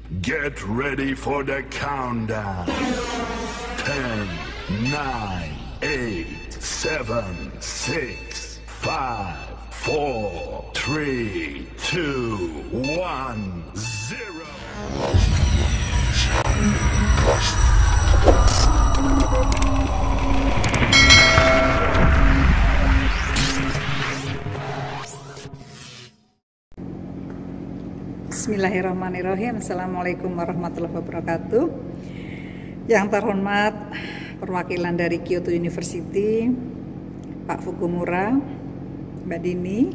Get ready for the countdown. 10, 9, 8, 7, 6, 5, 4, 3, 2, 1, 0. Bismillahirrahmanirrahim. Assalamualaikum warahmatullahi wabarakatuh. Yang terhormat perwakilan dari Kyoto University, Pak Fukumura, Mbak Dini,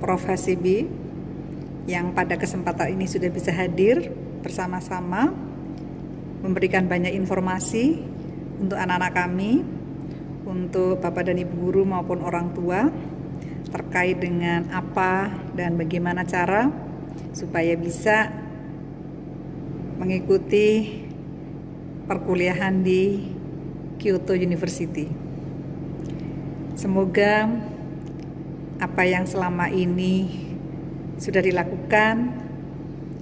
Prof. Hasibi, yang pada kesempatan ini sudah bisa hadir bersama-sama memberikan banyak informasi untuk anak-anak kami, untuk Bapak dan Ibu guru maupun orang tua terkait dengan apa dan bagaimana cara supaya bisa mengikuti perkuliahan di Kyoto University. Semoga apa yang selama ini sudah dilakukan,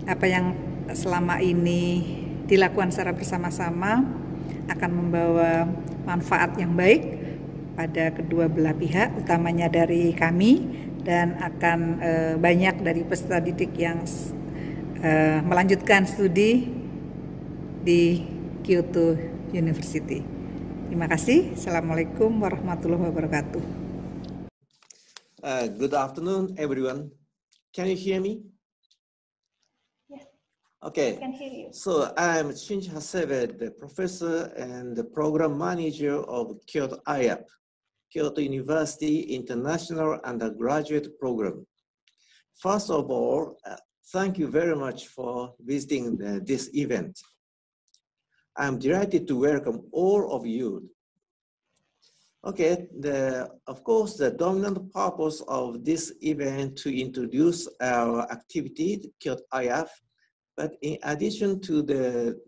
apa yang selama ini dilakukan secara bersama-sama akan membawa manfaat yang baik pada kedua belah pihak, utamanya dari kami, dan akan banyak dari peserta didik yang melanjutkan studi di Kyoto University. Terima kasih. Assalamualaikum warahmatullahi wabarakatuh. Good afternoon, everyone. Can you hear me? Yes. Okay. I can hear you. So I'm Shinji Hasebe, the professor and the program manager of Kyoto IAP, Kyoto University International Undergraduate Program. First of all, thank you very much for visiting this event. I'm delighted to welcome all of you. Okay, of course, the dominant purpose of this event to introduce our activity, Kyoto IAP, but in addition to the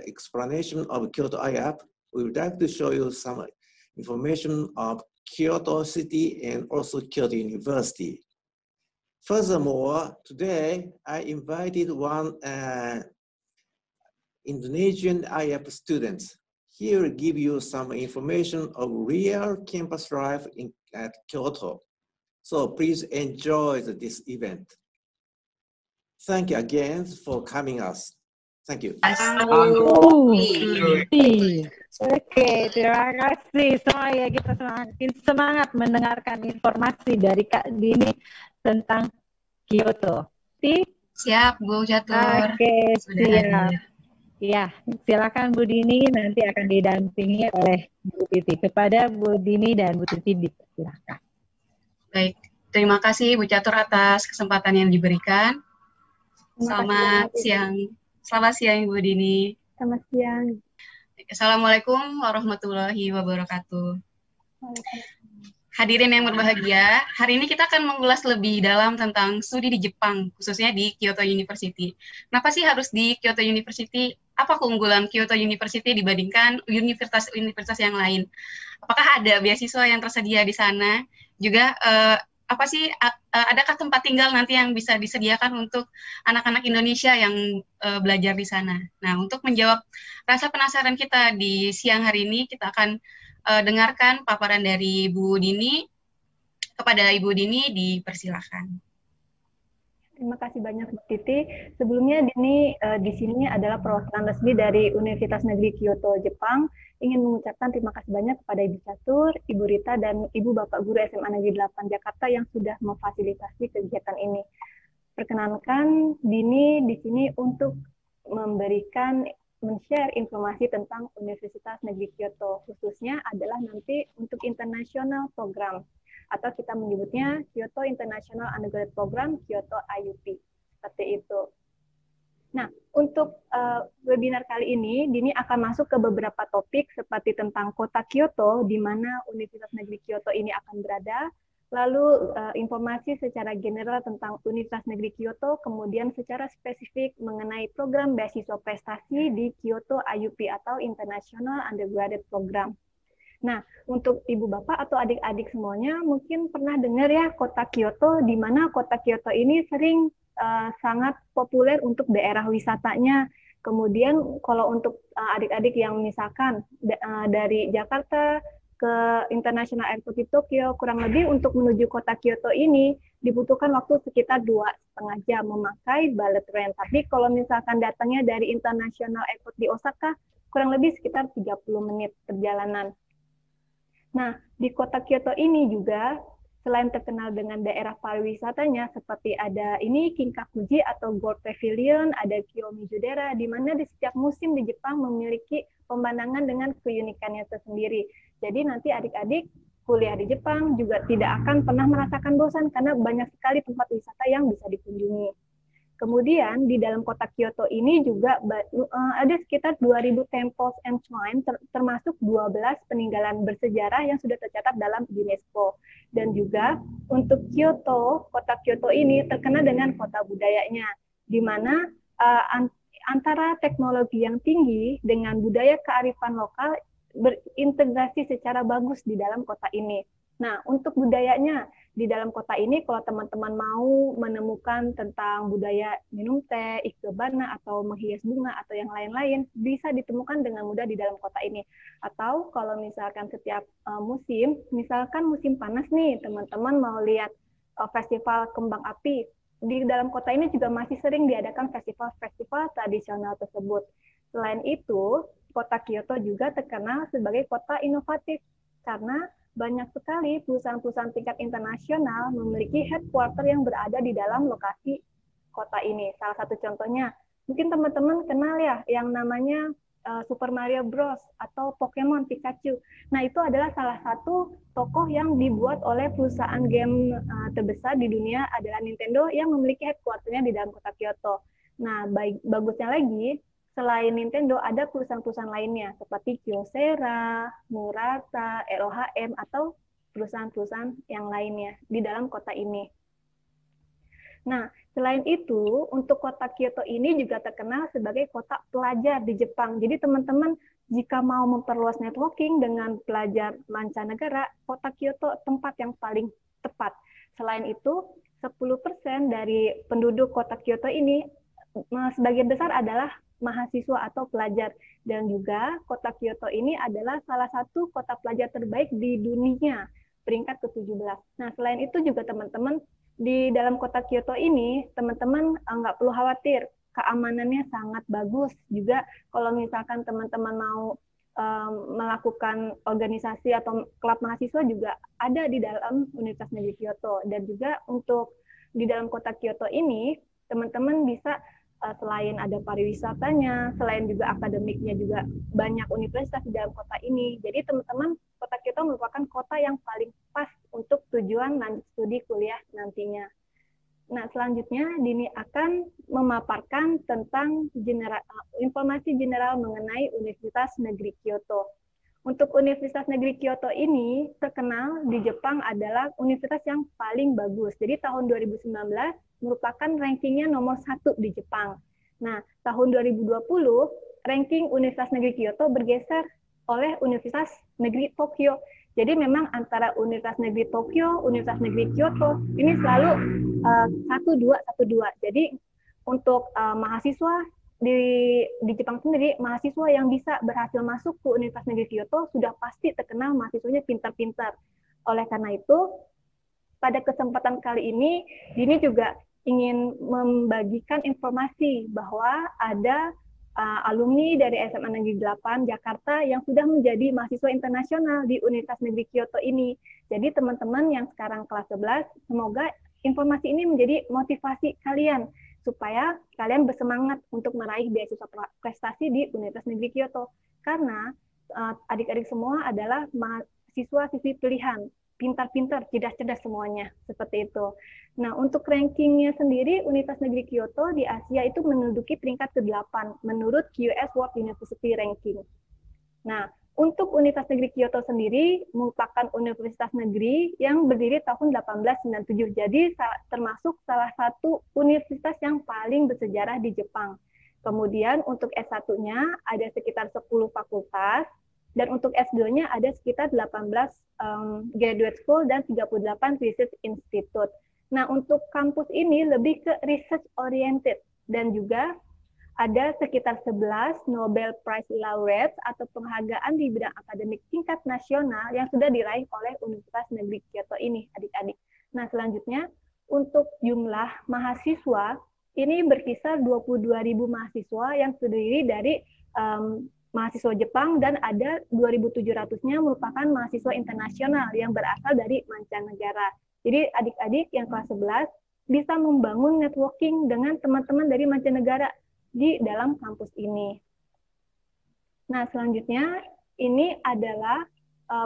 explanation of Kyoto IAP, we would like to show you some information of Kyoto City and also Kyoto University. Furthermore, today I invited one Indonesian IAP student. He will give you some information of real campus life at Kyoto. So please enjoy this event. Thank you again for coming us. Thank you. Oke, terima kasih semuanya. Kita semakin semangat mendengarkan informasi dari Kak Dini tentang Kyoto. Siap, Bu Catur. Oke, Sudah siap. hadir. Ya, silakan Bu Dini, nanti akan didampingi oleh Bu Titi. Kepada Bu Dini dan Bu Titi dipersilakan. Baik, terima kasih Bu Catur atas kesempatan yang diberikan. Selamat siang Bu Dini. Selamat siang. Assalamualaikum warahmatullahi wabarakatuh. Hadirin yang berbahagia, hari ini kita akan mengulas lebih dalam tentang studi di Jepang, khususnya di Kyoto University. Kenapa sih harus di Kyoto University? Apa keunggulan Kyoto University dibandingkan universitas-universitas yang lain? Apakah ada beasiswa yang tersedia di sana? Juga adakah tempat tinggal nanti yang bisa disediakan untuk anak-anak Indonesia yang belajar di sana? Nah, untuk menjawab rasa penasaran kita di siang hari ini, kita akan dengarkan paparan dari Bu Dini. Kepada Ibu Dini, dipersilakan. Terima kasih banyak Bu Titi. Sebelumnya Dini di sini adalah perwakilan resmi dari Universitas Negeri Kyoto, Jepang. Ingin mengucapkan terima kasih banyak kepada Ibu Catur, Ibu Rita, dan Ibu Bapak Guru SMA Negeri 8 Jakarta yang sudah memfasilitasi kegiatan ini. Perkenankan Dini di sini untuk men-share informasi tentang Universitas Negeri Kyoto, khususnya adalah nanti untuk international program, atau kita menyebutnya Kyoto International Undergraduate Program, Kyoto IUP, seperti itu. Nah, untuk webinar kali ini, Dini akan masuk ke beberapa topik seperti tentang kota Kyoto, di mana Universitas Negeri Kyoto ini akan berada, lalu informasi secara general tentang Universitas Negeri Kyoto, kemudian secara spesifik mengenai program beasiswa prestasi di Kyoto IUP atau International Undergraduate Program. Nah, untuk ibu bapak atau adik-adik semuanya mungkin pernah dengar ya kota Kyoto, di mana kota Kyoto ini sering sangat populer untuk daerah wisatanya. Kemudian kalau untuk adik-adik yang misalkan dari Jakarta ke International Airport di Tokyo, kurang lebih untuk menuju kota Kyoto ini dibutuhkan waktu sekitar 2,5 jam memakai bullet train. Tapi kalau misalkan datangnya dari International Airport di Osaka, kurang lebih sekitar 30 menit perjalanan. Nah, di kota Kyoto ini juga selain terkenal dengan daerah pariwisatanya seperti ada ini Kinkakuji atau Gold Pavilion, ada Kiyomizu-dera, di mana di setiap musim di Jepang memiliki pemandangan dengan keunikannya tersendiri. Jadi nanti adik-adik kuliah di Jepang juga tidak akan pernah merasakan bosan karena banyak sekali tempat wisata yang bisa dikunjungi. Kemudian di dalam kota Kyoto ini juga ada sekitar 2.000 temples and shrine, termasuk 12 peninggalan bersejarah yang sudah tercatat dalam UNESCO. Dan juga untuk Kyoto, kota Kyoto ini terkenal dengan kota budayanya, di mana antara teknologi yang tinggi dengan budaya kearifan lokal berintegrasi secara bagus di dalam kota ini. Nah, untuk budayanya di dalam kota ini, kalau teman-teman mau menemukan tentang budaya minum teh, ikebana, atau menghias bunga, atau yang lain-lain, bisa ditemukan dengan mudah di dalam kota ini. Atau kalau misalkan setiap musim, misalkan musim panas nih, teman-teman mau lihat festival kembang api, di dalam kota ini juga masih sering diadakan festival-festival tradisional tersebut. Selain itu, kota Kyoto juga terkenal sebagai kota inovatif, karena banyak sekali perusahaan-perusahaan tingkat internasional memiliki headquarter yang berada di dalam lokasi kota ini. Salah satu contohnya, mungkin teman-teman kenal ya yang namanya Super Mario Bros. Atau Pokemon Pikachu. Nah, itu adalah salah satu tokoh yang dibuat oleh perusahaan game terbesar di dunia adalah Nintendo yang memiliki headquarter-nya di dalam kota Kyoto. Nah, bagusnya lagi, selain Nintendo, ada perusahaan-perusahaan lainnya seperti Kyocera, Murata, ROHM, atau perusahaan-perusahaan yang lainnya di dalam kota ini. Nah, selain itu, untuk kota Kyoto ini juga terkenal sebagai kota pelajar di Jepang. Jadi teman-teman, jika mau memperluas networking dengan pelajar mancanegara, kota Kyoto tempat yang paling tepat. Selain itu, 10% dari penduduk kota Kyoto ini sebagian besar adalah mahasiswa atau pelajar, dan juga kota Kyoto ini adalah salah satu kota pelajar terbaik di dunia, peringkat ke-17. Nah, selain itu juga teman-teman, di dalam kota Kyoto ini teman-teman nggak perlu khawatir, keamanannya sangat bagus. Juga kalau misalkan teman-teman mau melakukan organisasi atau klub mahasiswa juga ada di dalam Universitas Negeri Kyoto. Dan juga untuk di dalam kota Kyoto ini teman-teman bisa selain ada pariwisatanya, selain juga akademiknya juga banyak universitas di dalam kota ini. Jadi teman-teman, kota Kyoto merupakan kota yang paling pas untuk tujuan lanjut studi kuliah nantinya. Nah, selanjutnya Dini akan memaparkan tentang informasi general mengenai Universitas Negeri Kyoto. Untuk Universitas Negeri Kyoto ini terkenal di Jepang adalah universitas yang paling bagus. Jadi tahun 2019 merupakan rankingnya nomor 1 di Jepang. Nah, tahun 2020 ranking Universitas Negeri Kyoto bergeser oleh Universitas Negeri Tokyo. Jadi memang antara Universitas Negeri Tokyo, Universitas Negeri Kyoto ini selalu 1-2. Jadi untuk mahasiswa di Jepang sendiri, mahasiswa yang bisa berhasil masuk ke Universitas Negeri Kyoto sudah pasti terkenal mahasiswanya pintar-pintar. Oleh karena itu, pada kesempatan kali ini, Dini juga ingin membagikan informasi bahwa ada alumni dari SMA Negeri 8 Jakarta yang sudah menjadi mahasiswa internasional di Universitas Negeri Kyoto ini. Jadi teman-teman yang sekarang kelas 11, semoga informasi ini menjadi motivasi kalian supaya kalian bersemangat untuk meraih beasiswa prestasi di Universitas Negeri Kyoto. Karena adik-adik semua adalah mahasiswa-siswi pilihan, pintar-pintar, cerdas-cerdas semuanya, seperti itu. Nah, untuk rankingnya sendiri, Universitas Negeri Kyoto di Asia itu menduduki peringkat ke-8 menurut QS World University Ranking. Nah, untuk Universitas Negeri Kyoto sendiri merupakan universitas negeri yang berdiri tahun 1897. Jadi termasuk salah satu universitas yang paling bersejarah di Jepang. Kemudian untuk S1-nya ada sekitar 10 fakultas Dan untuk S2-nya ada sekitar 18 graduate school dan 38 research institute. Nah, untuk kampus ini lebih ke research oriented dan juga ada sekitar 11 Nobel Prize laureates atau penghargaan di bidang akademik tingkat nasional yang sudah diraih oleh Universitas Negeri Kyoto ini, adik-adik. Nah, selanjutnya untuk jumlah mahasiswa ini berkisar 22.000 mahasiswa yang terdiri dari mahasiswa Jepang dan ada 2.700-nya merupakan mahasiswa internasional yang berasal dari mancanegara. Jadi adik-adik yang kelas 11 bisa membangun networking dengan teman-teman dari mancanegara di dalam kampus ini. Nah, selanjutnya ini adalah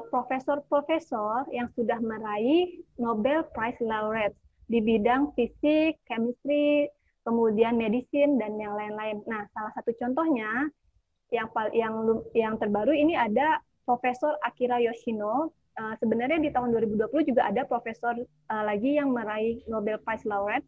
profesor-profesor yang sudah meraih Nobel Prize laureate di bidang fisik, chemistry, kemudian medicine dan yang lain-lain. Nah, salah satu contohnya yang terbaru ini ada Profesor Akira Yoshino. Sebenarnya di tahun 2020 juga ada profesor lagi yang meraih Nobel Prize laureate.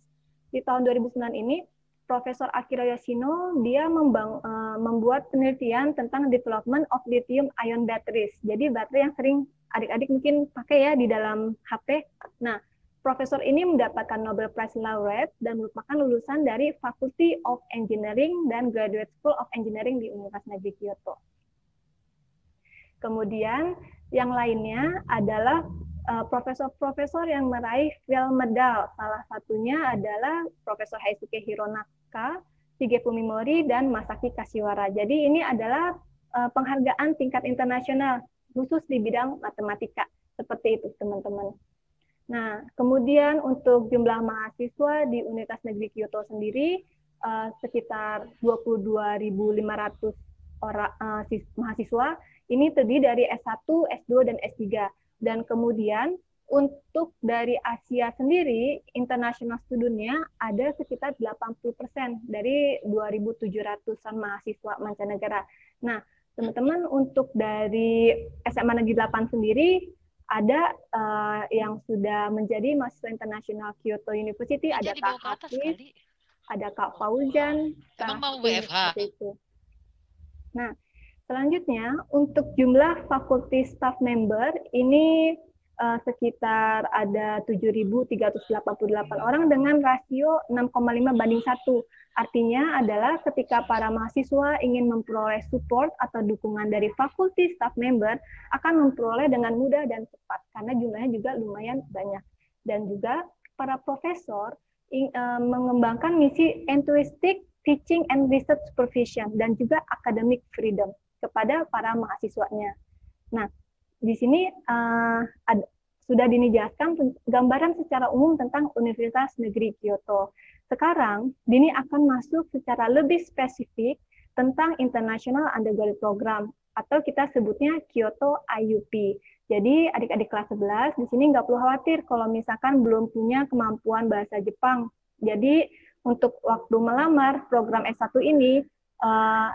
Di tahun 2009 ini Profesor Akira Yoshino dia membuat penelitian tentang development of lithium ion batteries. Jadi baterai yang sering adik-adik mungkin pakai ya di dalam HP. Nah, profesor ini mendapatkan Nobel Prize laureate dan merupakan lulusan dari Faculty of Engineering dan Graduate School of Engineering di Universitas Negeri Kyoto. Kemudian yang lainnya adalah profesor-profesor yang meraih Fields Medal. Salah satunya adalah Profesor Heisuke Hironaka, Shigefumi Mori, dan Masaki Kashiwara. Jadi ini adalah penghargaan tingkat internasional khusus di bidang matematika. Seperti itu, teman-teman. Nah, kemudian untuk jumlah mahasiswa di Universitas Negeri Kyoto sendiri sekitar 22.500 orang mahasiswa. Ini terdiri dari S1, S2, dan S3. Dan kemudian untuk dari Asia sendiri, international student-nya ada sekitar 80% dari 2.700-an mahasiswa mancanegara. Nah, teman-teman untuk dari SMA Negeri 8 sendiri, ada yang sudah menjadi mahasiswa internasional Kyoto University, ada Kak Hafiz, ada Kak Fauzan. Emang mau WFH? Itu. Nah, selanjutnya untuk jumlah faculty staff member ini sekitar ada 7.388 orang dengan rasio 6,5:1. Artinya adalah ketika para mahasiswa ingin memperoleh support atau dukungan dari faculty staff member akan memperoleh dengan mudah dan cepat karena jumlahnya juga lumayan banyak. Dan juga para profesor mengembangkan misi altruistic teaching and research supervision dan juga academic freedom kepada para mahasiswanya. Nah, di sini sudah dijelaskan gambaran secara umum tentang Universitas Negeri Kyoto. Sekarang, Dini akan masuk secara lebih spesifik tentang International Undergraduate Program atau kita sebutnya Kyoto IUP. Jadi adik-adik kelas 11 di sini nggak perlu khawatir kalau misalkan belum punya kemampuan bahasa Jepang. Jadi untuk waktu melamar program S1 ini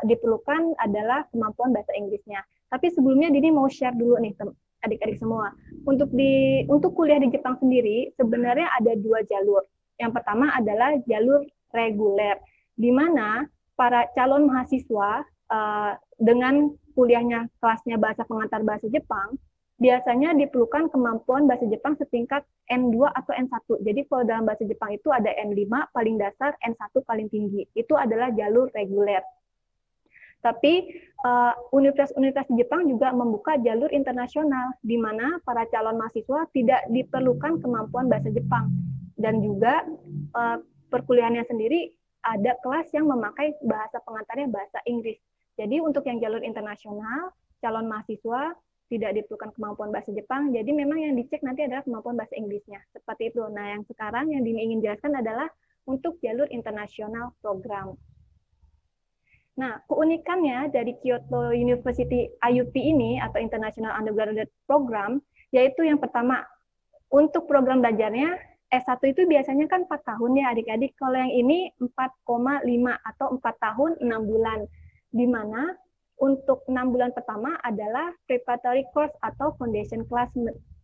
diperlukan adalah kemampuan bahasa Inggrisnya. Tapi sebelumnya Dini mau share dulu nih adik-adik semua. Untuk kuliah di Jepang sendiri sebenarnya ada 2 jalur. Yang pertama adalah jalur reguler, di mana para calon mahasiswa dengan kuliahnya kelasnya bahasa pengantar bahasa Jepang biasanya diperlukan kemampuan bahasa Jepang setingkat N2 atau N1. Jadi kalau dalam bahasa Jepang itu ada N5 paling dasar, N1 paling tinggi. Itu adalah jalur reguler. Tapi universitas-universitas di Jepang juga membuka jalur internasional, di mana para calon mahasiswa tidak diperlukan kemampuan bahasa Jepang. Dan juga perkuliahannya sendiri ada kelas yang memakai bahasa pengantarnya bahasa Inggris. Jadi untuk yang jalur internasional, calon mahasiswa tidak diperlukan kemampuan bahasa Jepang, jadi memang yang dicek nanti adalah kemampuan bahasa Inggrisnya. Seperti itu. Nah, yang sekarang yang Dini ingin jelaskan adalah untuk jalur internasional program. Nah, keunikannya dari Kyoto University IUP ini, atau International Undergraduate Program, yaitu yang pertama, untuk program belajarnya, S1 itu biasanya kan 4 tahun ya adik-adik, kalau yang ini 4,5 atau 4 tahun 6 bulan, di mana untuk 6 bulan pertama adalah preparatory course atau foundation class,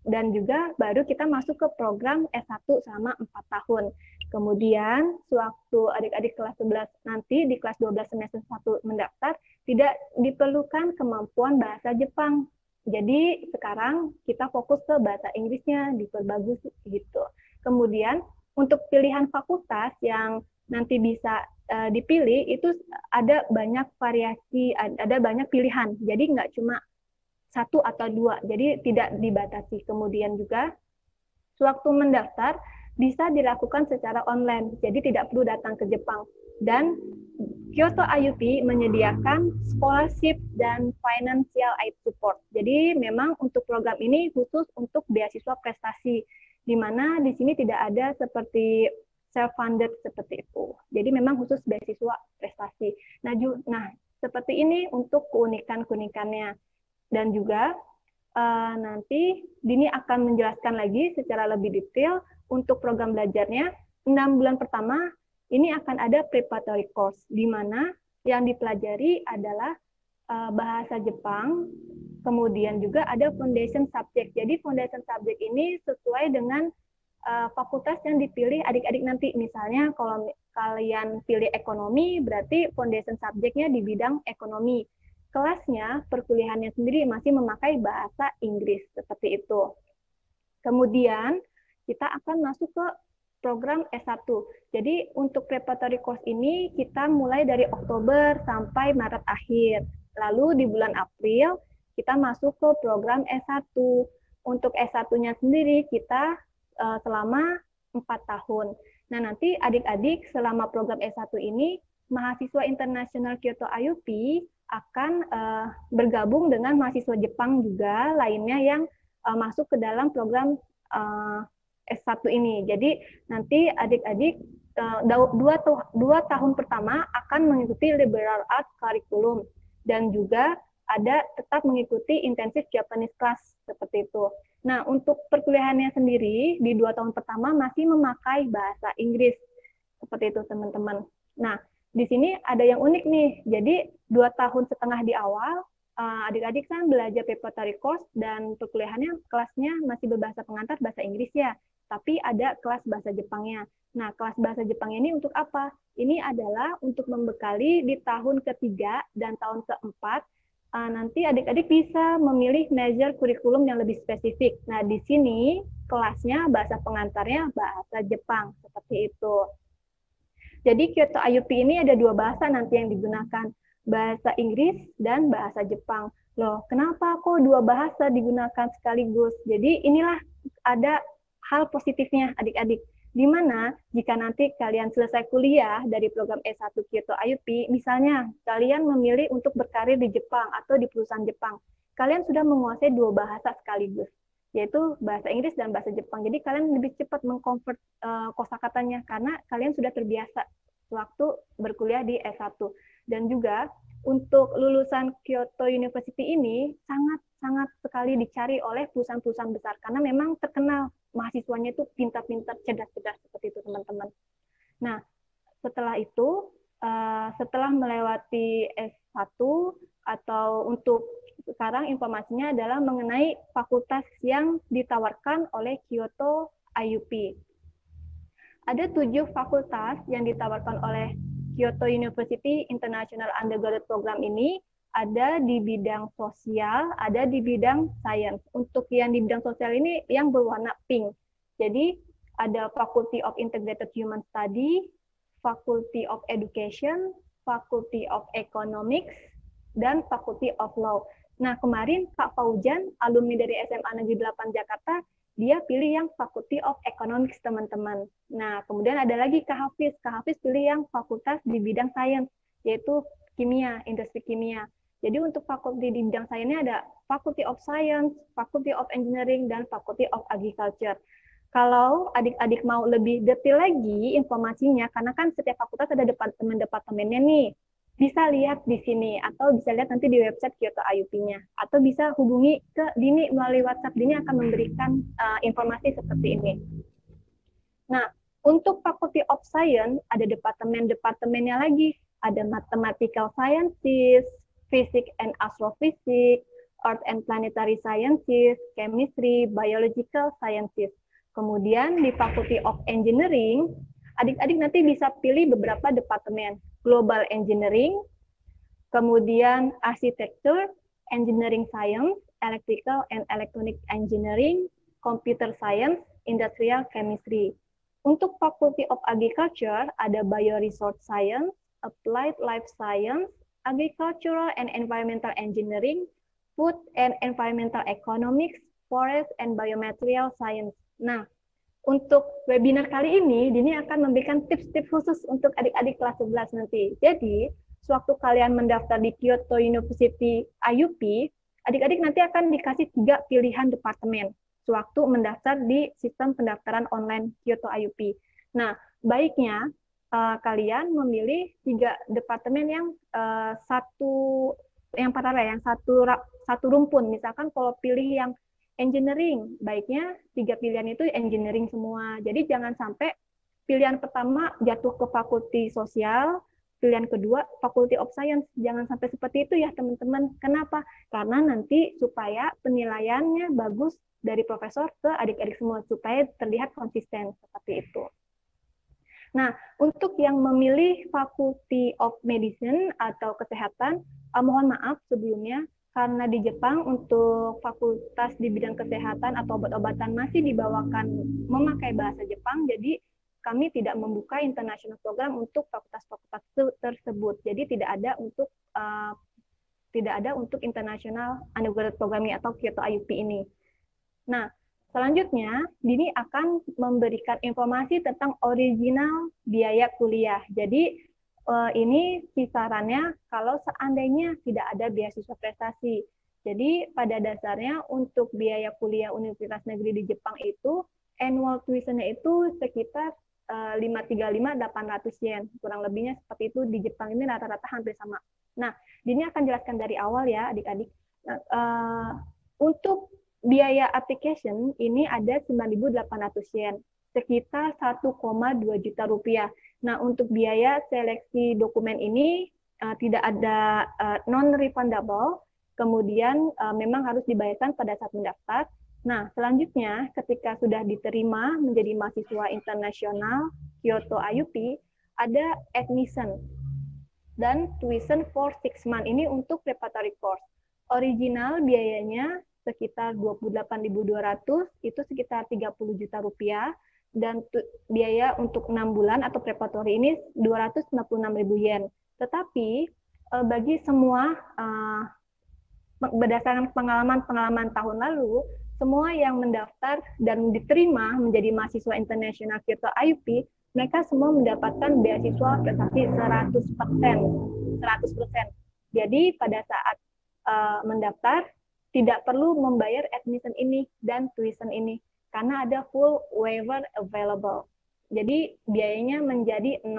dan juga baru kita masuk ke program S1 selama 4 tahun. Kemudian, sewaktu adik-adik kelas 11 nanti di kelas 12 semester 1 mendaftar, tidak diperlukan kemampuan bahasa Jepang. Jadi sekarang kita fokus ke bahasa Inggrisnya, diperbagus gitu. Kemudian untuk pilihan fakultas yang nanti bisa dipilih itu ada banyak variasi, ada banyak pilihan. Jadi nggak cuma satu atau dua, jadi tidak dibatasi. Kemudian juga sewaktu mendaftar bisa dilakukan secara online, jadi tidak perlu datang ke Jepang. Dan Kyoto IUP menyediakan scholarship dan financial aid support. Jadi memang untuk program ini khusus untuk beasiswa prestasi, di mana di sini tidak ada seperti self-funded seperti itu. Jadi memang khusus beasiswa prestasi. Nah, seperti ini untuk keunikan-keunikannya. Dan juga nanti Dini akan menjelaskan lagi secara lebih detail untuk program belajarnya. 6 bulan pertama ini akan ada preparatory course, di mana yang dipelajari adalah bahasa Jepang, kemudian juga ada foundation subject. Jadi foundation subject ini sesuai dengan fakultas yang dipilih adik-adik nanti. Misalnya kalau kalian pilih ekonomi, berarti foundation subject-nya di bidang ekonomi. Kelasnya, perkuliahannya sendiri masih memakai bahasa Inggris, seperti itu. Kemudian kita akan masuk ke program S1. Jadi untuk preparatory course ini kita mulai dari Oktober sampai Maret akhir. Lalu di bulan April kita masuk ke program S1. Untuk S1-nya sendiri kita selama 4 tahun. Nah, nanti adik-adik selama program S1 ini, mahasiswa internasional Kyoto IUP akan bergabung dengan mahasiswa Jepang juga lainnya yang masuk ke dalam program S1 ini. Jadi nanti adik-adik 2 tahun pertama akan mengikuti liberal art curriculum dan juga ada tetap mengikuti intensif Japanese class seperti itu. Nah, untuk perkuliahannya sendiri di 2 tahun pertama masih memakai bahasa Inggris seperti itu teman-teman. Nah, di sini ada yang unik nih. Jadi 2 tahun setengah di awal adik-adik kan belajar preparatory course dan perkuliahannya kelasnya masih berbahasa pengantar bahasa Inggris ya. Tapi ada kelas bahasa Jepangnya. Nah, kelas bahasa Jepangnya ini untuk apa? Ini adalah untuk membekali di tahun ketiga dan tahun keempat. Nanti adik-adik bisa memilih major kurikulum yang lebih spesifik. Nah, di sini kelasnya bahasa pengantarnya bahasa Jepang, seperti itu. Jadi Kyoto IUP ini ada 2 bahasa nanti yang digunakan, bahasa Inggris dan bahasa Jepang. Loh, kenapa kok 2 bahasa digunakan sekaligus? Jadi inilah ada hal positifnya adik-adik, di mana jika nanti kalian selesai kuliah dari program S1 Kyoto IUP, misalnya kalian memilih untuk berkarir di Jepang atau di perusahaan Jepang, kalian sudah menguasai 2 bahasa sekaligus, yaitu bahasa Inggris dan bahasa Jepang. Jadi kalian lebih cepat mengkonvert kosakatanya karena kalian sudah terbiasa waktu berkuliah di S1. Dan juga untuk lulusan Kyoto University ini sangat sekali dicari oleh perusahaan-perusahaan besar karena memang terkenal mahasiswanya itu pintar-pintar, cerdas-cerdas seperti itu teman-teman. Nah, setelah itu, setelah melewati S1 atau untuk sekarang informasinya adalah mengenai fakultas yang ditawarkan oleh Kyoto IUP. Ada 7 fakultas yang ditawarkan oleh Kyoto University International Undergraduate Program ini, ada di bidang sosial, ada di bidang sains. Untuk yang di bidang sosial ini yang berwarna pink. Jadi ada Faculty of Integrated Human Study, Faculty of Education, Faculty of Economics, dan Faculty of Law. Nah, kemarin Kak Faujan, alumni dari SMA Negeri 8 Jakarta, dia pilih yang Faculty of Economics, teman-teman. Nah, kemudian ada lagi Kak Hafiz. Kak Hafiz pilih yang fakultas di bidang sains, yaitu kimia, industri kimia. Jadi untuk fakulti di bidang sainsnya ada Faculty of Science, Faculty of Engineering, dan Faculty of Agriculture. Kalau adik-adik mau lebih detail lagi informasinya, karena kan setiap fakultas ada departemen-departemennya nih, bisa lihat di sini, atau bisa lihat nanti di website Kyoto IUP-nya, atau bisa hubungi ke Dini melalui WhatsApp. Dini akan memberikan informasi seperti ini. Nah, untuk Faculty of Science, ada departemen-departemennya lagi, ada Mathematical Sciences, Physics and Astrophysics, Earth and Planetary Sciences, Chemistry, Biological Sciences. Kemudian di Faculty of Engineering, adik-adik nanti bisa pilih beberapa departemen. Global Engineering, kemudian arsitektur, engineering science, electrical and electronic engineering, computer science, industrial chemistry. Untuk Faculty of Agriculture ada bioresource science, applied life science, agricultural and environmental engineering, food and environmental economics, forest and biomaterial science. Nah, untuk webinar kali ini, Dini akan memberikan tips-tips khusus untuk adik-adik kelas 11 nanti. Jadi, sewaktu kalian mendaftar di Kyoto University IUP, adik-adik nanti akan dikasih 3 pilihan departemen sewaktu mendaftar di sistem pendaftaran online Kyoto IUP. Nah, baiknya kalian memilih 3 departemen yang paralel, yang satu rumpun. Misalkan kalau pilih yang engineering, baiknya 3 pilihan itu engineering semua. Jadi jangan sampai pilihan pertama jatuh ke fakulti sosial, pilihan kedua Faculty of Science. Jangan sampai seperti itu ya teman-teman. Kenapa? Karena nanti supaya penilaiannya bagus dari profesor ke adik-adik semua, supaya terlihat konsisten seperti itu. Nah, untuk yang memilih Faculty of Medicine atau kesehatan, mohon maaf sebelumnya, karena di Jepang untuk fakultas di bidang kesehatan atau obat-obatan masih dibawakan memakai bahasa Jepang, jadi kami tidak membuka international program untuk fakultas-fakultas tersebut. Jadi tidak ada untuk international undergraduate programming atau Kyoto IUP ini. Nah, selanjutnya Dini akan memberikan informasi tentang original biaya kuliah. Jadi ini kisarannya kalau seandainya tidak ada beasiswa prestasi. Jadi pada dasarnya untuk biaya kuliah Universitas Negeri di Jepang itu annual tuition-nya itu sekitar 535.800 yen. Kurang lebihnya seperti itu, di Jepang ini rata-rata hampir sama. Nah, Dini akan jelaskan dari awal ya adik-adik. Untuk biaya application ini ada 9.800 yen, sekitar 1,2 juta rupiah. Nah, untuk biaya seleksi dokumen ini tidak ada non-refundable, kemudian memang harus dibayarkan pada saat mendaftar. Nah, selanjutnya ketika sudah diterima menjadi mahasiswa internasional Kyoto IUP, ada admission dan tuition for 6 months. Ini untuk preparatory course. Original biayanya sekitar 28.200, itu sekitar 30 juta rupiah, dan biaya untuk 6 bulan atau preparatory ini 296.000 yen. Tetapi bagi semua berdasarkan pengalaman tahun lalu, semua yang mendaftar dan diterima menjadi mahasiswa internasional Kyoto IUP, mereka semua mendapatkan beasiswa prestasi 100%. Jadi pada saat mendaftar tidak perlu membayar admission ini dan tuition ini karena ada full waiver available. Jadi biayanya menjadi 0.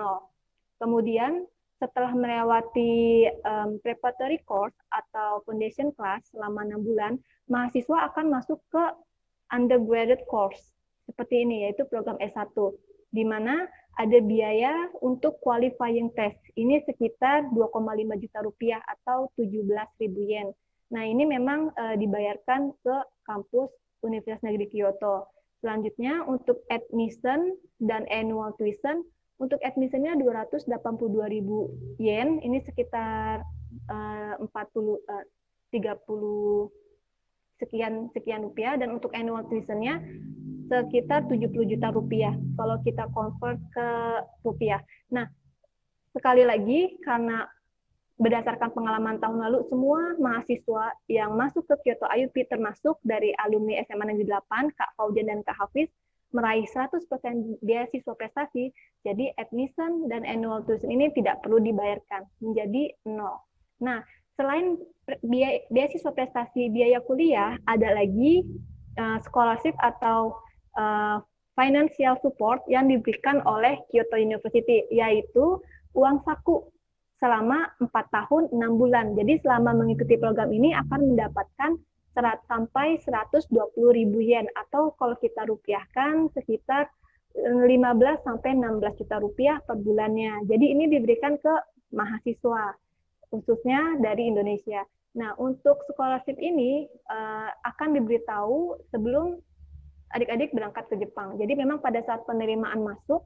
Kemudian setelah melewati preparatory course atau foundation class selama 6 bulan, mahasiswa akan masuk ke undergraduate course seperti ini, yaitu program S1, di mana ada biaya untuk qualifying test. Ini sekitar 2,5 juta rupiah atau 17.000 yen. Nah, ini memang dibayarkan ke kampus Universitas Negeri Kyoto. Selanjutnya, untuk admission dan annual tuition, untuk admission-nya 282.000 yen, ini sekitar 30 sekian rupiah, dan untuk annual tuition-nya sekitar 70 juta rupiah, kalau kita convert ke rupiah. Nah, sekali lagi, karena berdasarkan pengalaman tahun lalu, semua mahasiswa yang masuk ke Kyoto IUP termasuk dari alumni SMA Negeri 8, Kak Faujan dan Kak Hafiz, meraih 100% beasiswa prestasi, jadi admission dan annual tuition ini tidak perlu dibayarkan, menjadi 0. Nah, selain beasiswa prestasi biaya kuliah, ada lagi scholarship atau financial support yang diberikan oleh Kyoto University, yaitu uang saku selama 4 tahun 6 bulan. Jadi selama mengikuti program ini akan mendapatkan sampai 120.000 yen, atau kalau kita rupiahkan sekitar 15 sampai 16 juta rupiah per bulannya. Jadi ini diberikan ke mahasiswa, khususnya dari Indonesia. Nah, untuk scholarship ini akan diberitahu sebelum adik-adik berangkat ke Jepang. Jadi memang pada saat penerimaan masuk,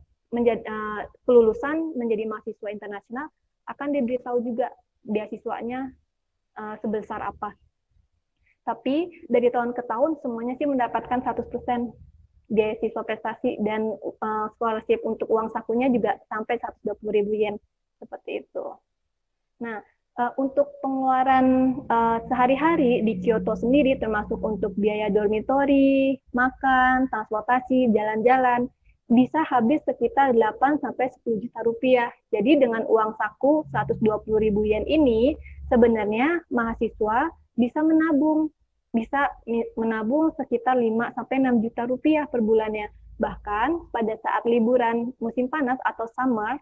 kelulusan menjadi mahasiswa internasional, akan diberitahu juga beasiswanya sebesar apa. Tapi dari tahun ke tahun semuanya sih mendapatkan 100% beasiswa prestasi, dan scholarship untuk uang sakunya juga sampai 120.000 yen, seperti itu. Nah, untuk pengeluaran sehari-hari di Kyoto sendiri, termasuk untuk biaya dormitory, makan, transportasi, jalan-jalan, bisa habis sekitar 8 sampai 10 juta rupiah. Jadi dengan uang saku 120.000 yen ini, sebenarnya mahasiswa bisa menabung sekitar 5 sampai 6 juta rupiah per bulannya. Bahkan pada saat liburan musim panas atau summer,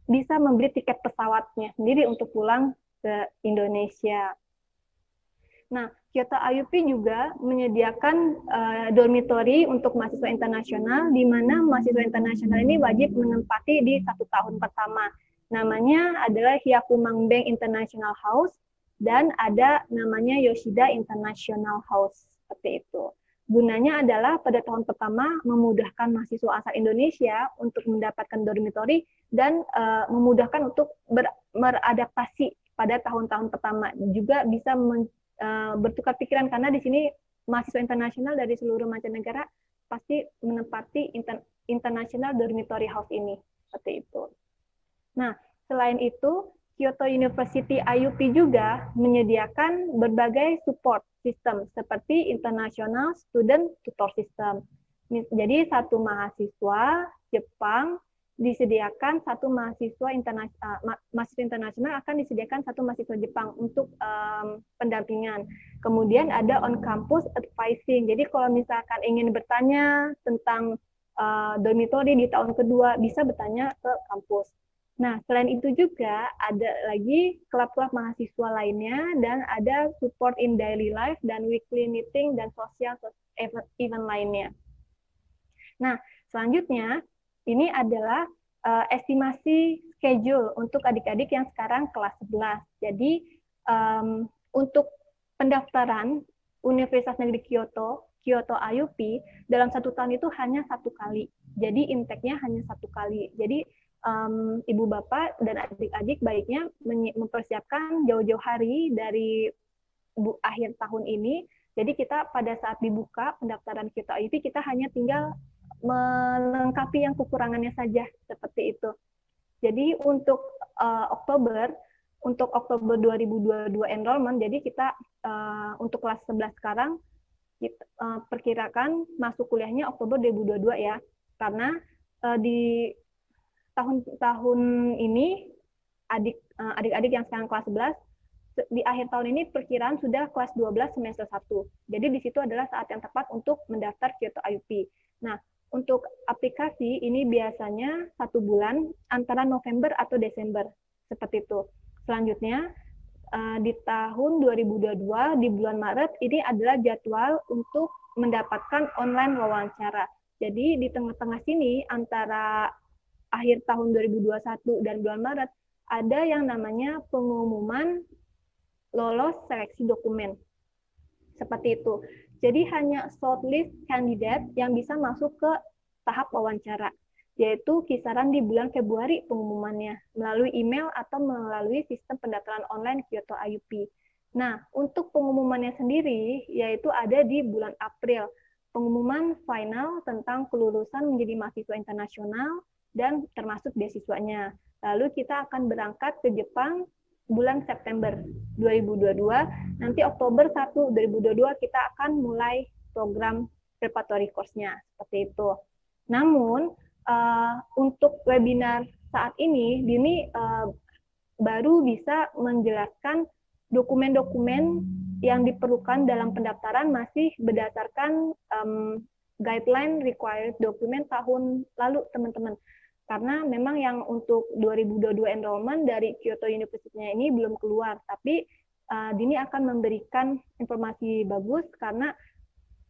bisa membeli tiket pesawatnya sendiri untuk pulang ke Indonesia. Nah, Kyoto IUP juga menyediakan dormitory untuk mahasiswa internasional, di mana mahasiswa internasional ini wajib menempati di 1 tahun pertama. Namanya adalah Hyakumanbeng International House, dan ada namanya Yoshida International House, seperti itu. Gunanya adalah pada tahun pertama memudahkan mahasiswa asal Indonesia untuk mendapatkan dormitory dan memudahkan untuk beradaptasi pada tahun-tahun pertama. Juga bisa bertukar pikiran, karena di sini mahasiswa internasional dari seluruh mancanegara pasti menempati International Dormitory House ini, seperti itu. Nah, selain itu, Kyoto University IUP juga menyediakan berbagai support system seperti International Student Tutor System. Jadi satu mahasiswa Jepang disediakan satu mahasiswa internasional akan disediakan satu mahasiswa Jepang untuk pendampingan. Kemudian ada on campus advising. Jadi kalau misalkan ingin bertanya tentang dormitory di tahun kedua, bisa bertanya ke kampus. Nah, selain itu juga ada lagi klub-klub mahasiswa lainnya, dan ada support in daily life dan weekly meeting dan social event lainnya. Nah, selanjutnya ini adalah estimasi schedule untuk adik-adik yang sekarang kelas 11. Jadi untuk pendaftaran Universitas Negeri Kyoto IUP dalam 1 tahun itu hanya 1 kali. Jadi intake-nya hanya 1 kali. Jadi ibu bapak dan adik-adik baiknya mempersiapkan jauh-jauh hari dari akhir tahun ini. Jadi kita pada saat dibuka pendaftaran Kyoto IUP, kita hanya tinggal melengkapi yang kekurangannya saja, seperti itu. Jadi untuk Oktober 2022 enrollment, jadi kita untuk kelas 11 sekarang kita perkirakan masuk kuliahnya Oktober 2022 ya, karena di tahun ini adik-adik yang sekarang kelas 11 di akhir tahun ini perkiraan sudah kelas 12 semester 1. Jadi di situ adalah saat yang tepat untuk mendaftar Kyoto IUP. Nah, untuk aplikasi ini biasanya 1 bulan antara November atau Desember, seperti itu. Selanjutnya di tahun 2022 di bulan Maret ini adalah jadwal untuk mendapatkan online wawancara. Jadi di tengah-tengah sini antara akhir tahun 2021 dan bulan Maret ada yang namanya pengumuman lolos seleksi dokumen. Seperti itu. Jadi hanya shortlist kandidat yang bisa masuk ke tahap wawancara, yaitu kisaran di bulan Februari pengumumannya, melalui email atau melalui sistem pendaftaran online Kyoto IUP. Nah, untuk pengumumannya sendiri, yaitu ada di bulan April. Pengumuman final tentang kelulusan menjadi mahasiswa internasional dan termasuk beasiswanya. Lalu kita akan berangkat ke Jepang bulan September 2022. Nanti Oktober 1, 2022 kita akan mulai program preparatory course-nya. Seperti itu. Namun, untuk webinar saat ini, Dini baru bisa menjelaskan dokumen-dokumen yang diperlukan dalam pendaftaran masih berdasarkan guideline required dokumen tahun lalu, teman-teman. Karena memang yang untuk 2022 enrollment dari Kyoto University-nya ini belum keluar, tapi Dini akan memberikan informasi bagus karena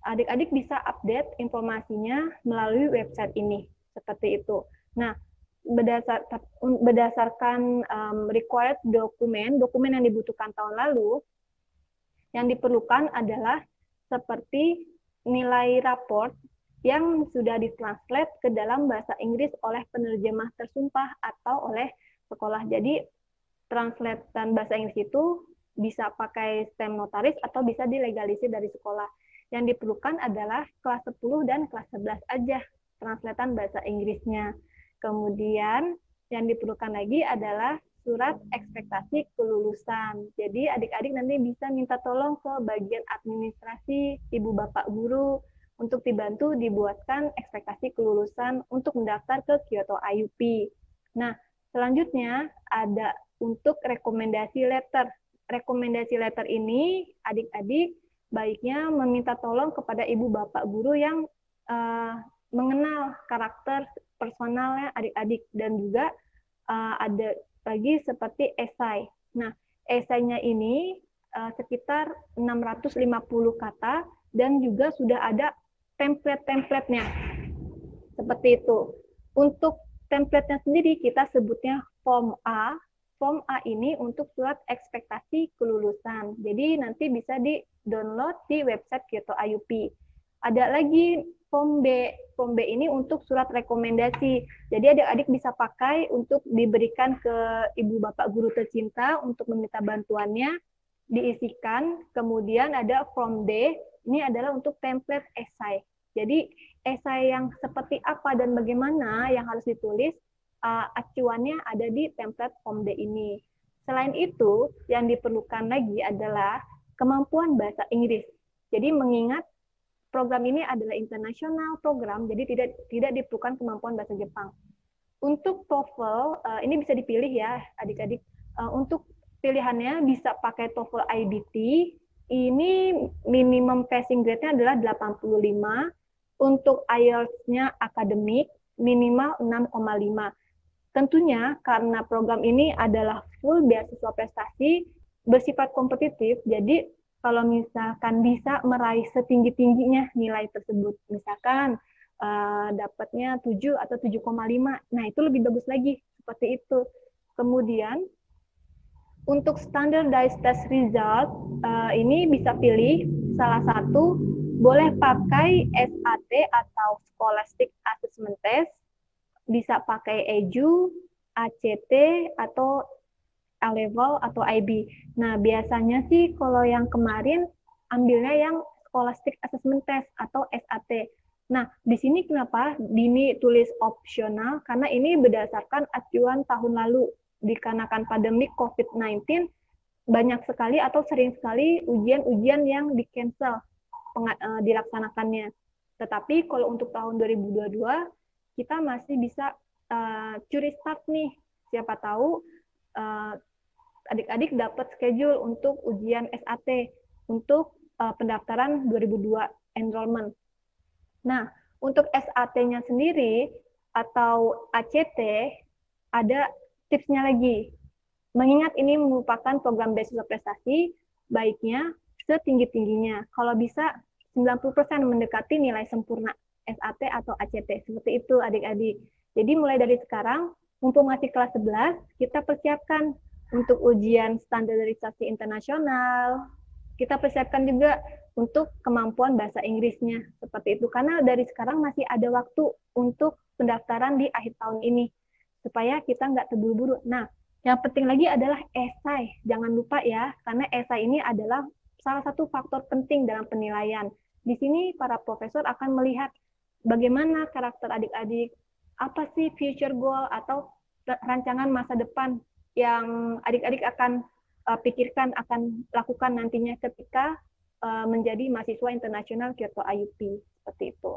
adik-adik bisa update informasinya melalui website ini, seperti itu. Nah, berdasarkan required dokumen yang dibutuhkan tahun lalu, yang diperlukan adalah seperti nilai raport yang sudah ditranslate ke dalam bahasa Inggris oleh penerjemah tersumpah atau oleh sekolah. Jadi translatean bahasa Inggris itu bisa pakai STEM notaris atau bisa dilegalisir dari sekolah. Yang diperlukan adalah kelas 10 dan kelas 11 aja translatean bahasa Inggrisnya. Kemudian yang diperlukan lagi adalah surat ekspektasi kelulusan. Jadi adik-adik nanti bisa minta tolong ke bagian administrasi ibu bapak guru untuk dibantu dibuatkan ekspektasi kelulusan untuk mendaftar ke Kyoto IUP. Nah, selanjutnya ada untuk rekomendasi letter. Rekomendasi letter ini adik-adik baiknya meminta tolong kepada ibu bapak guru yang mengenal karakter personalnya adik-adik, dan juga ada lagi seperti esai. Nah, esainya ini sekitar 650 kata dan juga sudah ada template-templatenya. Seperti itu. Untuk templatenya sendiri kita sebutnya form A. Form A ini untuk surat ekspektasi kelulusan. Jadi nanti bisa di-download di website Kyoto IUP. Ada lagi form B. Form B ini untuk surat rekomendasi. Jadi adik-adik bisa pakai untuk diberikan ke ibu bapak guru tercinta untuk meminta bantuannya, diisikan. Kemudian ada form D, ini adalah untuk template esai. Jadi esai yang seperti apa dan bagaimana yang harus ditulis, acuannya ada di template form D ini. Selain itu, yang diperlukan lagi adalah kemampuan bahasa Inggris. Jadi mengingat program ini adalah internasional program, jadi tidak diperlukan kemampuan bahasa Jepang. Untuk TOEFL, ini bisa dipilih ya adik-adik. Untuk pilihannya bisa pakai TOEFL IBT, ini minimum passing grade-nya adalah 85. Untuk IELTS-nya akademik, minimal 6,5. Tentunya karena program ini adalah full beasiswa prestasi, bersifat kompetitif, jadi kalau misalkan bisa meraih setinggi-tingginya nilai tersebut, misalkan dapatnya 7 atau 7,5, nah itu lebih bagus lagi, seperti itu. Kemudian, untuk standardized test result, ini bisa pilih salah satu, boleh pakai SAT atau Scholastic Assessment Test, bisa pakai EJU, ACT, atau A-level atau IB. Nah, biasanya sih kalau yang kemarin ambilnya yang Scholastic Assessment Test atau SAT. Nah, di sini kenapa Dini tulis opsional? Karena ini berdasarkan acuan tahun lalu. Dikarenakan pandemi COVID-19, banyak sekali atau sering sekali ujian-ujian yang di-cancel dilaksanakannya. Tetapi kalau untuk tahun 2022, kita masih bisa curi start nih. Siapa tahu adik-adik dapat schedule untuk ujian SAT untuk pendaftaran 2002 enrollment. Nah, untuk SAT-nya sendiri atau ACT ada tipsnya lagi. Mengingat ini merupakan program beasiswa prestasi, baiknya setinggi-tingginya. Kalau bisa 90% mendekati nilai sempurna SAT atau ACT. Seperti itu adik-adik. Jadi mulai dari sekarang, mumpung masih kelas 11, kita persiapkan untuk ujian standarisasi internasional. Kita persiapkan juga untuk kemampuan bahasa Inggrisnya. Seperti itu. Karena dari sekarang masih ada waktu untuk pendaftaran di akhir tahun ini. Supaya kita nggak terburu-buru. Nah, yang penting lagi adalah esai. Jangan lupa ya, karena esai ini adalah salah satu faktor penting dalam penilaian. Di sini para profesor akan melihat bagaimana karakter adik-adik, apa sih future goal atau rancangan masa depan yang adik-adik akan pikirkan, akan lakukan nantinya ketika menjadi mahasiswa internasional Kyoto IUP. Seperti itu.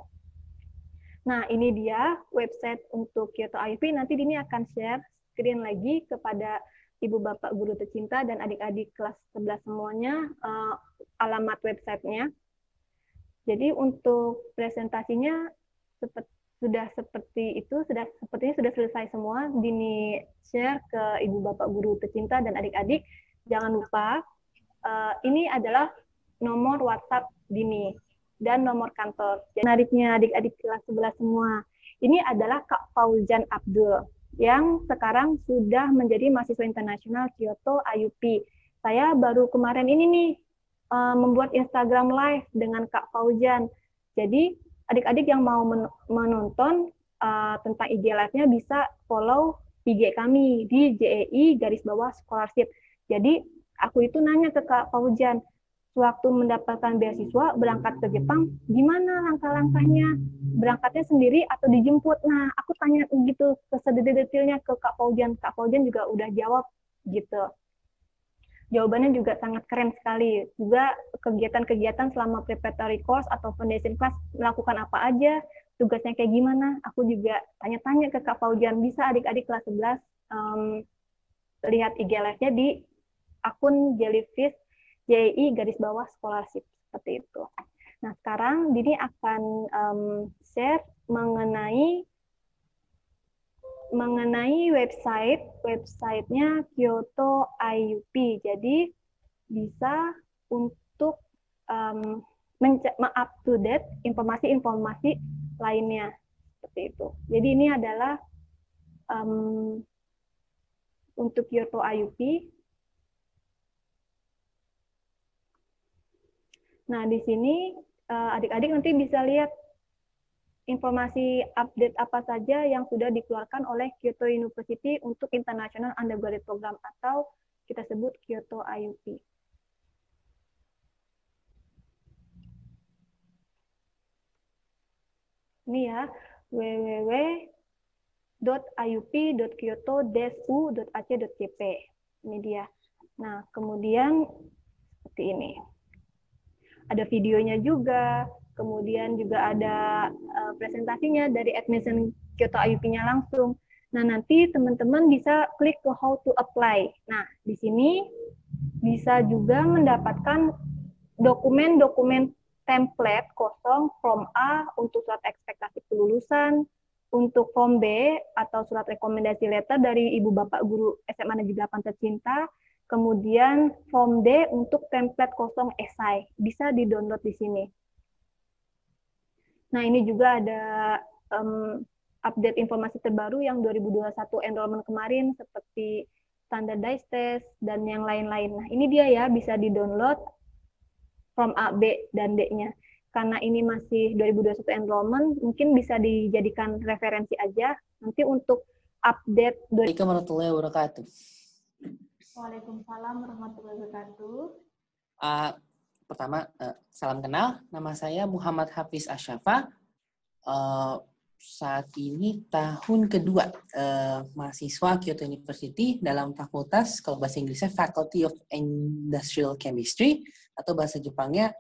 Nah, ini dia website untuk Kyoto IUP. Nanti Dini akan share screen lagi kepada ibu bapak guru tercinta dan adik-adik kelas 11 semuanya alamat websitenya. Jadi untuk presentasinya sudah sepertinya sudah selesai semua. Dini share ke ibu bapak guru tercinta dan adik-adik. Jangan lupa ini adalah nomor WhatsApp Dini dan nomor kantor. Menariknya adik-adik kelas 11 semua. Ini adalah Kak Fauzan Abdul yang sekarang sudah menjadi mahasiswa internasional Kyoto IUP. Saya baru kemarin ini nih membuat Instagram Live dengan Kak Fauzan. Jadi adik-adik yang mau menonton tentang IG Live-nya bisa follow PG kami di JEI garis bawah scholarship. Jadi aku itu nanya ke Kak Fauzian, sewaktu mendapatkan beasiswa berangkat ke Jepang, gimana langkah-langkahnya? Berangkatnya sendiri atau dijemput? Nah, aku tanya gitu ke sedetail-detailnya ke Kak Fauzian. Kak Fauzian juga udah jawab gitu. Jawabannya juga sangat keren sekali. Juga kegiatan-kegiatan selama preparatory course atau foundation class melakukan apa aja, tugasnya kayak gimana. Aku juga tanya-tanya ke Kak Fauzian, bisa adik-adik kelas 11 lihat IG live-nya di akun Jellyfish JI garis bawah scholarship seperti itu. Nah, sekarang Dini akan share mengenai websitenya Kyoto IUP. Jadi bisa untuk up to date informasi-informasi lainnya seperti itu. Jadi ini adalah untuk Kyoto IUP. Nah, di sini adik-adik nanti bisa lihat informasi update apa saja yang sudah dikeluarkan oleh Kyoto University untuk International Undergraduate Program atau kita sebut Kyoto IUP. Ini ya, www.iup.kyoto-u.ac.jp. Ini dia. Nah, kemudian seperti ini. Ada videonya juga, kemudian juga ada presentasinya dari admission Kyoto IUP-nya langsung. Nah, nanti teman-teman bisa klik ke how to apply. Nah, di sini bisa juga mendapatkan dokumen-dokumen template kosong form A untuk surat ekspektasi kelulusan, untuk form B atau surat rekomendasi letter dari Ibu Bapak Guru SMA Negeri 8 tercinta, kemudian form D untuk template kosong esai, bisa di-download di sini. Nah, ini juga ada update informasi terbaru yang 2021 enrollment kemarin, seperti standardized test, dan yang lain-lain. Nah, ini dia ya, bisa di-download form A, B, dan D-nya. Karena ini masih 2021 enrollment, mungkin bisa dijadikan referensi aja. Nanti untuk update... Assalamualaikum warahmatullahi wabarakatuh. Waalaikumsalam warahmatullahi wabarakatuh. Pertama, salam kenal. Nama saya Muhammad Hafiz Asyafa. Saat ini tahun kedua mahasiswa Kyoto University dalam fakultas, kalau bahasa Inggrisnya Faculty of Industrial Chemistry, atau bahasa Jepangnya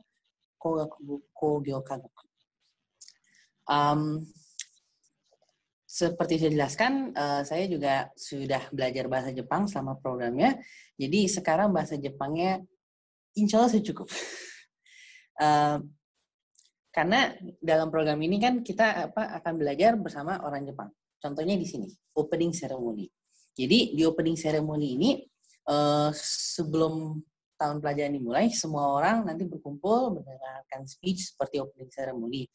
Kogyokaku. Seperti sudah dijelaskan, saya juga sudah belajar bahasa Jepang selama programnya. Jadi sekarang bahasa Jepangnya insya Allah sudah cukup. Karena dalam program ini kan kita akan belajar bersama orang Jepang. Contohnya di sini, opening ceremony. Jadi di opening ceremony ini, sebelum tahun pelajaran dimulai, semua orang nanti berkumpul mendengarkan speech seperti opening ceremony.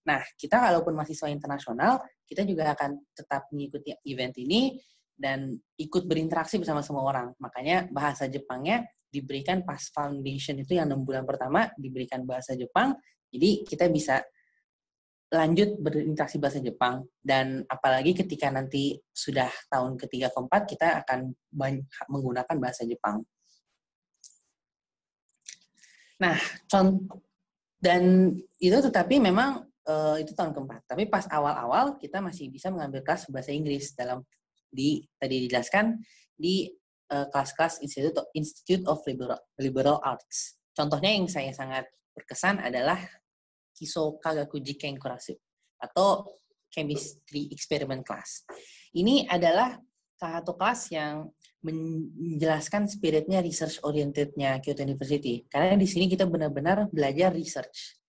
Nah, kita walaupun mahasiswa internasional, kita juga akan tetap mengikuti event ini dan ikut berinteraksi bersama semua orang. Makanya bahasa Jepangnya diberikan pas foundation itu yang 6 bulan pertama diberikan bahasa Jepang. Jadi kita bisa lanjut berinteraksi bahasa Jepang. Dan apalagi ketika nanti sudah tahun ketiga keempat, kita akan menggunakan bahasa Jepang. Nah, dan itu tetapi memang itu tahun keempat. Tapi pas awal-awal kita masih bisa mengambil kelas bahasa Inggris tadi dijelaskan di kelas-kelas Institute of Liberal Arts. Contohnya yang saya sangat berkesan adalah Kiso Kagaku Jiken Kurasu atau Chemistry Experiment Class. Ini adalah salah satu kelas yang menjelaskan spiritnya research oriented-nya Kyoto University. Karena di sini kita benar-benar belajar research.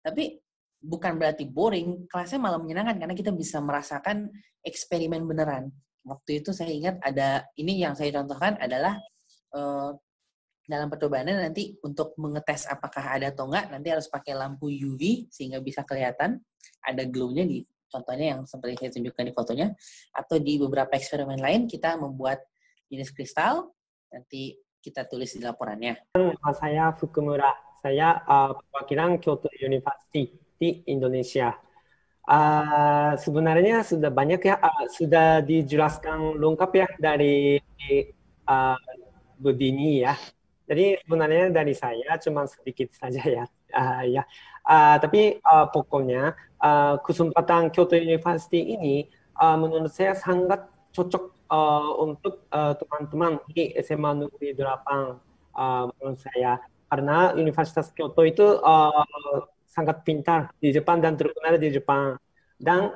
Tapi bukan berarti boring, kelasnya malah menyenangkan karena kita bisa merasakan eksperimen beneran. Waktu itu saya ingat ada, ini yang saya contohkan adalah dalam percobaannya nanti untuk mengetes apakah ada atau enggak, nanti harus pakai lampu UV sehingga bisa kelihatan ada glow-nya di contohnya yang seperti saya tunjukkan di fotonya. Atau di beberapa eksperimen lain kita membuat jenis kristal, nanti kita tulis di laporannya. Saya Fukumura, saya perwakilan Kyoto University di Indonesia. Sebenarnya sudah banyak ya, sudah dijelaskan lengkap ya dari uh, Bu Dini ya. Jadi sebenarnya dari saya cuma sedikit saja ya. Ya. Tapi pokoknya kesempatan Kyoto University ini menurut saya sangat cocok untuk teman-teman di SMA Negeri 8 menurut saya. Karena Universitas Kyoto itu sangat pintar di Jepang dan terkenal di Jepang. Dan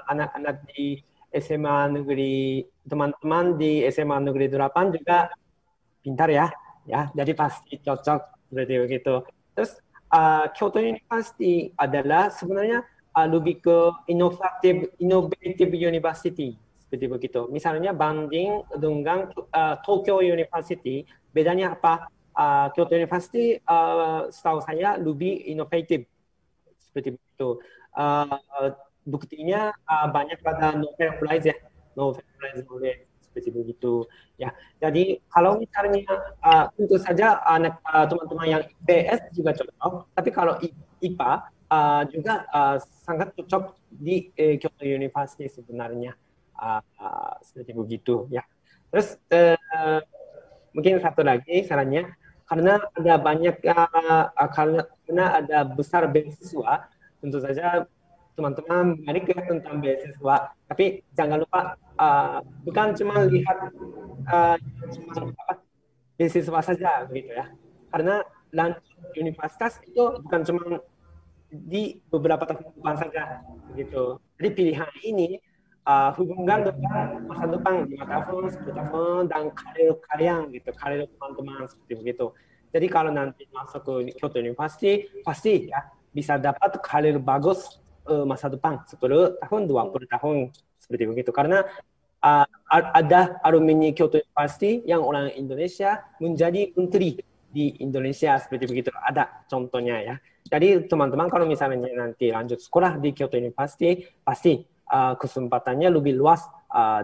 anak-anak di SMA Negeri, teman-teman di SMA Negeri 8 juga pintar ya. Jadi pasti cocok seperti begitu. Terus Kyoto University adalah sebenarnya lebih ke innovative university seperti begitu. Misalnya banding dengan Tokyo University, bedanya apa? Kyoto University setahu saya lebih inovatif seperti itu. Buktinya banyak pada Nobel Prize ya, Nobel Prize seperti begitu ya. Jadi kalau misalnya tentu saja anak teman-teman yang IPS juga cocok, tapi kalau IPA juga sangat cocok di Kyoto University sebenarnya seperti begitu ya. Terus mungkin satu lagi sarannya, karena ada banyak karena ada besar beasiswa, tentu saja teman-teman menarik ya tentang beasiswa, tapi jangan lupa bukan cuma lihat beasiswa saja begitu ya, karena universitas itu bukan cuma di beberapa tahun depan saja begitu. Jadi pilihan ini hubungan dengan masa depan 5 tahun, 10 tahun, dan karir kalian gitu, karir teman-teman seperti begitu. Jadi kalau nanti masuk ke Kyoto University, pasti ya bisa dapat karir bagus masa depan 10 tahun, 20 tahun seperti begitu. Karena ada alumni Kyoto University yang orang Indonesia menjadi menteri di Indonesia seperti begitu. Ada contohnya ya. Jadi teman-teman kalau misalnya nanti lanjut sekolah di Kyoto University, pasti kesempatannya lebih luas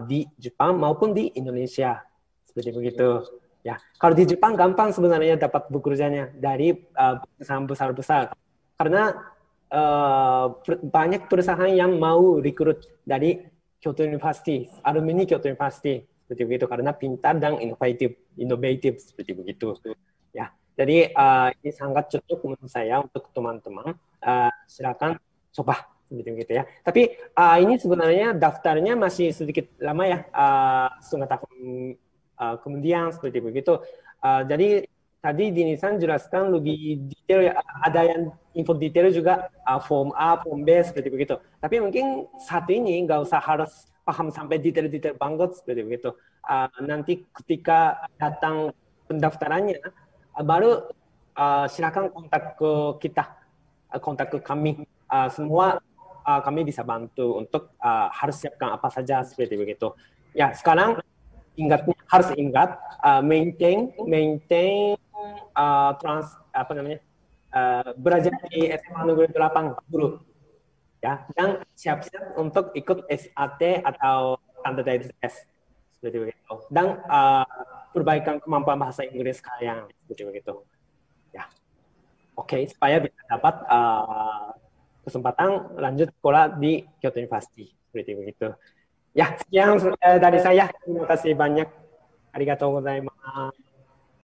di Jepang maupun di Indonesia seperti begitu ya. Kalau di Jepang gampang sebenarnya dapat bekerjanya dari perusahaan besar-besar, karena banyak perusahaan yang mau rekrut dari Kyoto University, alumni Kyoto University seperti begitu, karena pintar dan inovatif seperti begitu ya. Jadi ini sangat cocok menurut saya untuk teman-teman, silakan coba seperti begitu ya. Tapi ini sebenarnya daftarnya masih sedikit lama ya, setengah tahun kemudian seperti begitu. Jadi tadi Dini-san jelaskan lebih detail ya, ada yang info detail juga, form A, form B seperti begitu. Tapi mungkin saat ini nggak usah harus paham sampai detail-detail banget seperti begitu. Nanti ketika datang pendaftarannya, baru silakan kontak ke kita, kontak ke kami. Semua kami bisa bantu untuk harus siapkan apa saja seperti begitu. Ya, sekarang harus ingat maintain belajar di SMA Negeri 8 dulu ya, dan siap-siap untuk ikut SAT atau standardized test seperti begitu, dan perbaikan kemampuan bahasa Inggris kalian seperti begitu ya. Oke, supaya bisa dapat kesempatan lanjut sekolah di Kyoto University seperti begitu ya. Sekian dari saya, terima kasih banyak. Arigatou gozaimasu.